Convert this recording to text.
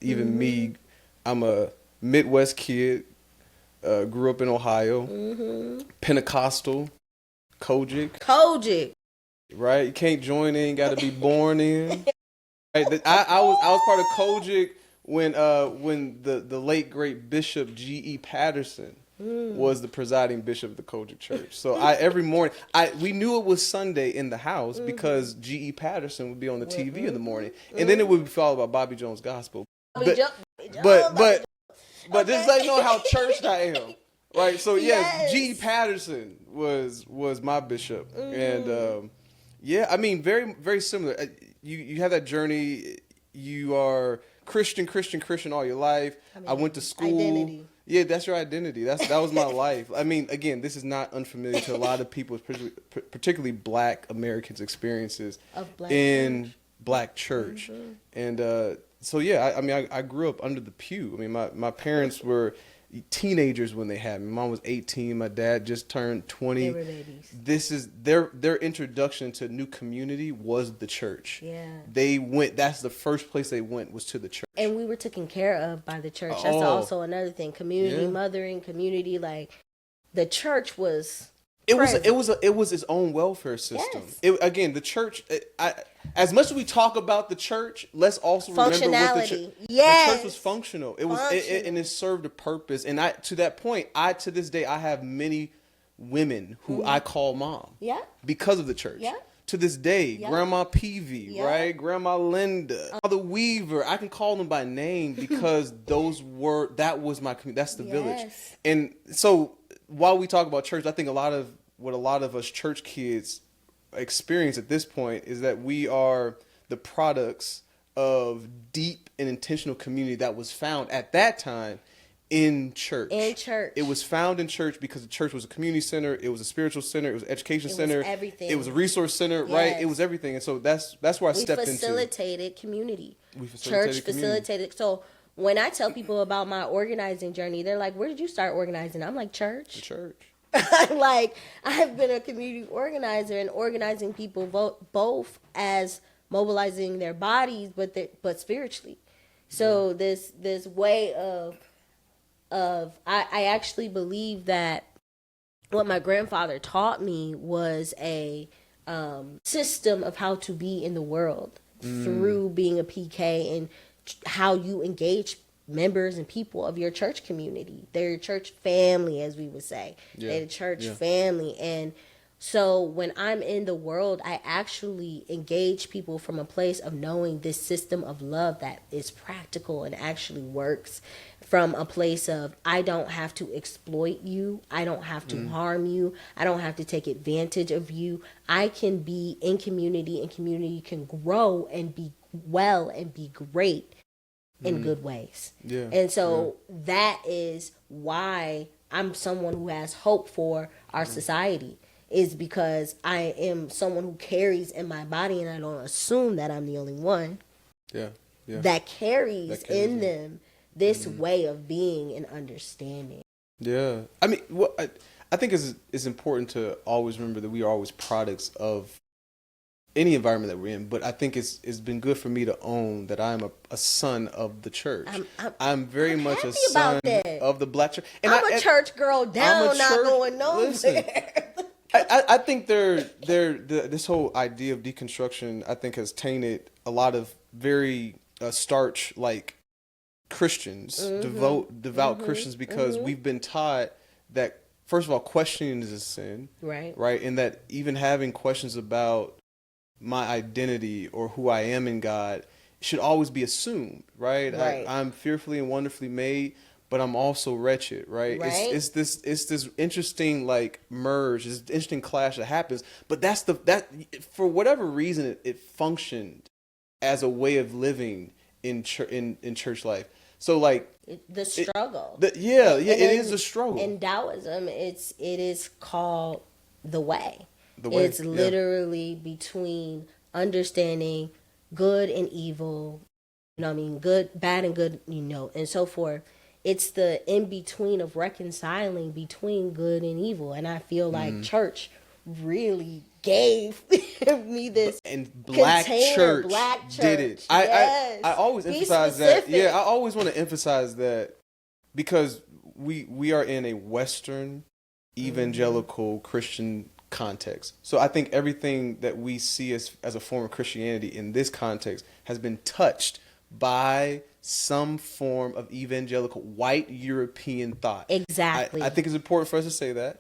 Even me, I'm a Midwest kid, grew up in Ohio, Pentecostal, Kojic. right? You can't join in, got to be born in. Right? I was part of Kojic when the late great Bishop G.E. Patterson was the presiding bishop of the Kojic Church. So every morning we knew it was Sunday in the house because G.E. Patterson would be on the TV in the morning, and then it would be followed by Bobby Jones Gospel. But this let you know how churched I am. Right, so yes, G. Patterson was my bishop, and yeah, I mean very very similar. You have that journey. You are Christian all your life. I went to school. Identity. Yeah, that's your identity. That was my life. I mean, again, this is not unfamiliar to a lot of people, particularly Black Americans' experiences in Black church, and so yeah, I mean, I grew up under the pew. I mean, my parents were teenagers when they had me. My mom was 18. My dad just turned 20. They were babies. This is their introduction to new community was the church. Yeah. They went. That's the first place they went was to the church. And we were taken care of by the church. That's also another thing. Community mothering, community, like the church was. It was its own welfare system. Yes. Again, the church. As much as we talk about the church, let's also remember what the church was functional. It was, and it served a purpose. And to that point, to this day, I have many women who I call mom. Yeah. Because of the church. Yeah. To this day, Grandma Peavy, right? Grandma Linda, Mother Weaver. I can call them by name because that was my community. That's the village. And so while we talk about church, I think a lot of us church kids experience at this point is that we are the products of deep and intentional community that was found at that time in church. It was found in church because the church was a community center, it was a spiritual center, it was an education center, was everything. It was a resource center, right? It was everything. And so that's where I stepped into. We facilitated community. Church facilitated. So when I tell people about my organizing journey, they're like, where did you start organizing? I'm like, church. The church. Like, I've been a community organizer and organizing people both as mobilizing their bodies, but spiritually. So this way of I actually believe that what my grandfather taught me was a system of how to be in the world through being a PK and how you engage members and people of your church community. They're your church family, as we would say. They're the church family. And so when I'm in the world, I actually engage people from a place of knowing this system of love that is practical and actually works, from a place of I don't have to exploit you. I don't have to harm you. I don't have to take advantage of you. I can be in community, and community can grow and be well and be great in good ways. Yeah. And so that is why I'm someone who has hope for our society, is because I am someone who carries in my body, and I don't assume that I'm the only one that carries in them this way of being and understanding. Yeah. I mean, I think it's important to always remember that we are always products of any environment that we're in, but I think it's been good for me to own that I'm a son of the church. I'm very much a son of the Black church. And I'm a church girl down, not going nowhere. Listen, I think this whole idea of deconstruction, I think, has tainted a lot of very starch like Christians, devout Christians, because we've been taught that, first of all, questioning is a sin, right, and that even having questions about my identity or who I am in God should always be assumed, right? I'm fearfully and wonderfully made, but I'm also wretched, right? It's this interesting like merge, this interesting clash that happens. But that for whatever reason it functioned as a way of living in church life. So like the struggle, it is a struggle. In Taoism, it is called the way. It's literally between understanding good and evil, good, bad and good, and so forth. It's the in between of reconciling between good and evil. And I feel like church really gave me this. And black church did it. Yes. I always emphasize that. Yeah, I always want to emphasize that because we are in a Western evangelical Christian context. So I think everything that we see as a form of Christianity in this context has been touched by some form of evangelical white European thought. Exactly. I think it's important for us to say that.